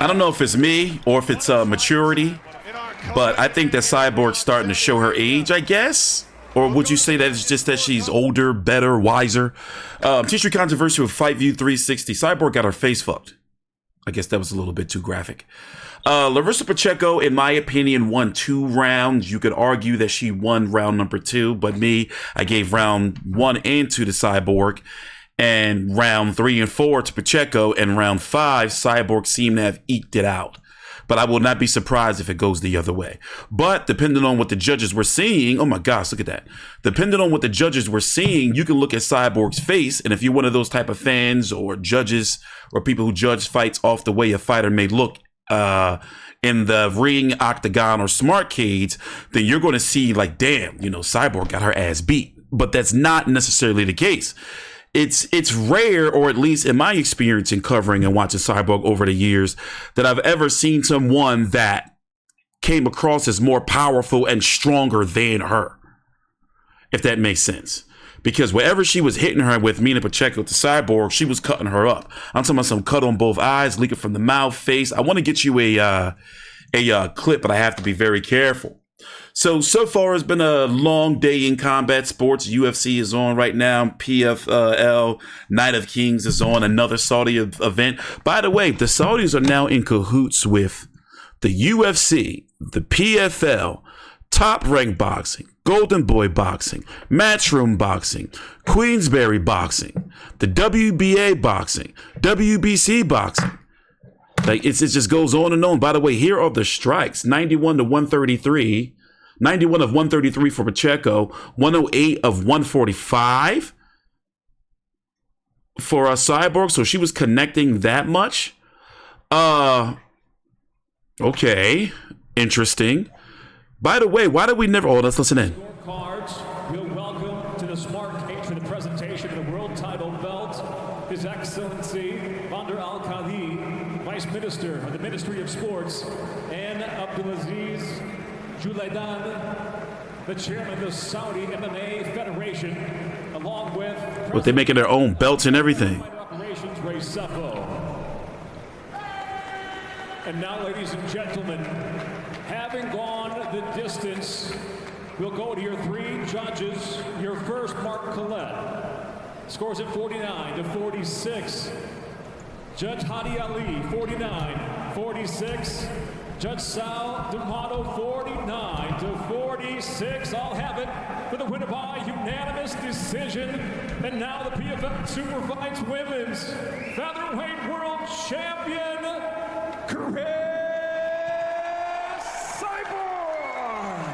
I don't know if it's me or if it's maturity, but I think that Cyborg's starting to show her age, I guess. Or would you say that it's just that she's older, better, wiser? T-shirt controversy with Fight View 360. Cyborg got her face fucked. I guess that was a little bit too graphic. Larissa Pacheco, in my opinion, won 2 rounds. You could argue that she won round number 2, but me, I gave round 1 and 2 to Cyborg, and round 3 and 4 to Pacheco, and round 5, Cyborg seemed to have eked it out. But I will not be surprised if it goes the other way. But depending on what the judges were seeing, oh my gosh, look at that. Depending on what the judges were seeing, you can look at Cyborg's face, and if you're one of those type of fans or judges or people who judge fights off the way a fighter may look in the ring, octagon, or smart cage, then you're going to see like, damn, Cyborg got her ass beat. But that's not necessarily the case. It's rare, or at least in my experience in covering and watching Cyborg over the years, that I've ever seen someone that came across as more powerful and stronger than her, if that makes sense. Because wherever she was hitting her with, Mina Pacheco to Cyborg, she was cutting her up. I'm talking about some cut on both eyes, leaking from the mouth, face. I want to get you a clip, but I have to be very careful. So far it's been a long day in combat sports. UFC is on right now. PFL, Night of Kings is on, another Saudi event. By the way, the Saudis are now in cahoots with the UFC, the PFL, Top Rank Boxing, Golden Boy Boxing, Matchroom Boxing, Queensberry Boxing, the WBA Boxing, WBC Boxing. Like it just goes on and on. By the way, here are the strikes: 91 to 133, 91 of 133 for Pacheco, 108 of 145 for Cyborg. So she was connecting that much. Okay, interesting. By the way, why did we never? Oh, let's listen in. Cards, we'll welcome to the smart cage for the presentation of the world title belt, His Excellency Bandar Al-Khadi, Vice Minister of the Ministry of Sports, and Abdulaziz Julaidan, the Chairman of the Saudi MMA Federation, along with. But they're making their own belts and everything. Operations Ray Seppo. And now, ladies and gentlemen, having gone the distance, we'll go to your 3 judges. Your first, Mark Collette, scores at 49 to 46. Judge Hadi Ali, 49-46. Judge Sal D'Amato, 49 to 46. I'll have it for the winner by unanimous decision. And now the PFL Super Fights Women's Featherweight World Champion, Chris Cyborg.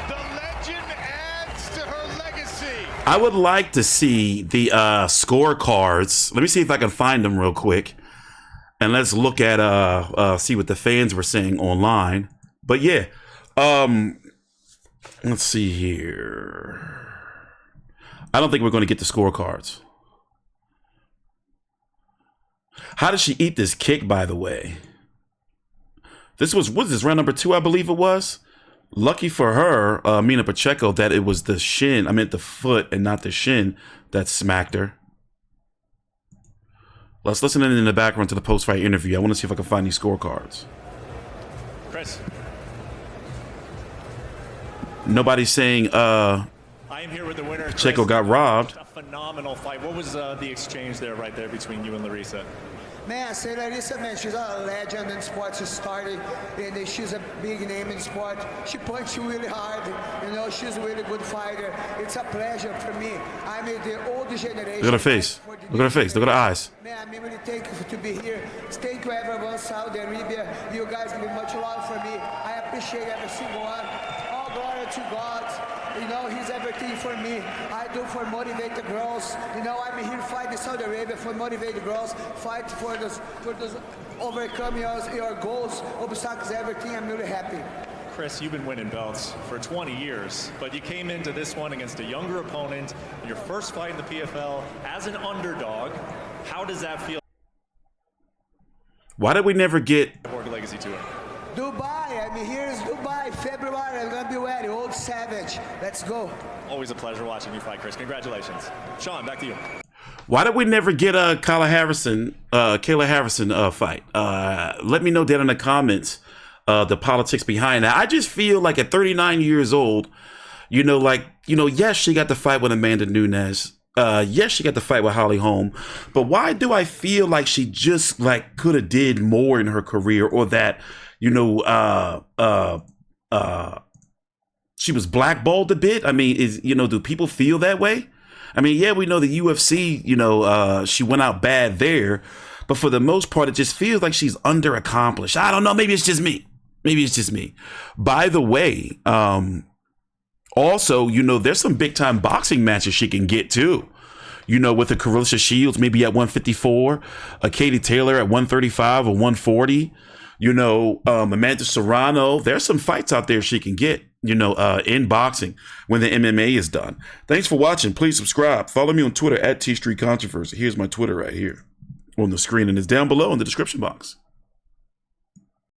The legend adds to her legacy. I would like to see the scorecards. Let me see if I can find them real quick. And let's look at see what the fans were saying online. But yeah, let's see here. I don't think we're going to get the scorecards. How did she eat this kick, by the way? This was this round number 2, I believe it was. Lucky for her, Mina Pacheco, that it was the shin. I meant the foot and not the shin that smacked her. Let's listen in the background to the post-fight interview. I want to see if I can find these scorecards. Chris. Nobody's saying I am here with the winner. Pacheco got robbed. A phenomenal fight. What was the exchange there right there between you and Larissa? Man, say Larissa, man, she's a legend in sports. She started, and she's a big name in sport. She punched really hard. She's a really good fighter. It's a pleasure for me. I'm the old generation. Look at her face. Look at her face. Look at her eyes. Man, I'm really thankful to be here. Thank you, everyone, Saudi Arabia. You guys give much love for me. I appreciate every single one. All glory to God. He's everything for me. I do for motivate the girls. I'm here fighting Saudi Arabia for motivate the girls, fight for those overcome your goals, obstacles, everything. I'm really happy. Chris, you've been winning belts for 20 years, but you came into this one against a younger opponent, your first fight in the PFL as an underdog. How does that feel? Why did we never get Legacy Tour? Dubai, here is Dubai, February, I'm gonna be ready, Old Savage, let's go. Always a pleasure watching you fight, Chris. Congratulations. Sean, back to you. Why did we never get a Kayla Harrison fight? Let me know down in the comments the politics behind that. I just feel like at 39 years old, yes, she got the fight with Amanda Nunes. Yes, she got the fight with Holly Holm. But why do I feel like she just like could have did more in her career, or that, she was blackballed a bit? I mean, do people feel that way? I mean, yeah, we know the UFC, she went out bad there, but for the most part, it just feels like she's underaccomplished. I don't know. Maybe it's just me. By the way, also, there's some big time boxing matches she can get too. With a Carissa Shields, maybe at 154, a Katie Taylor at 135 or 140, Amanda Serrano. There's some fights out there she can get, in boxing when the MMA is done. Thanks for watching. Please subscribe. Follow me on Twitter at T Street Controversy. Here's my Twitter right here on the screen, and it's down below in the description box.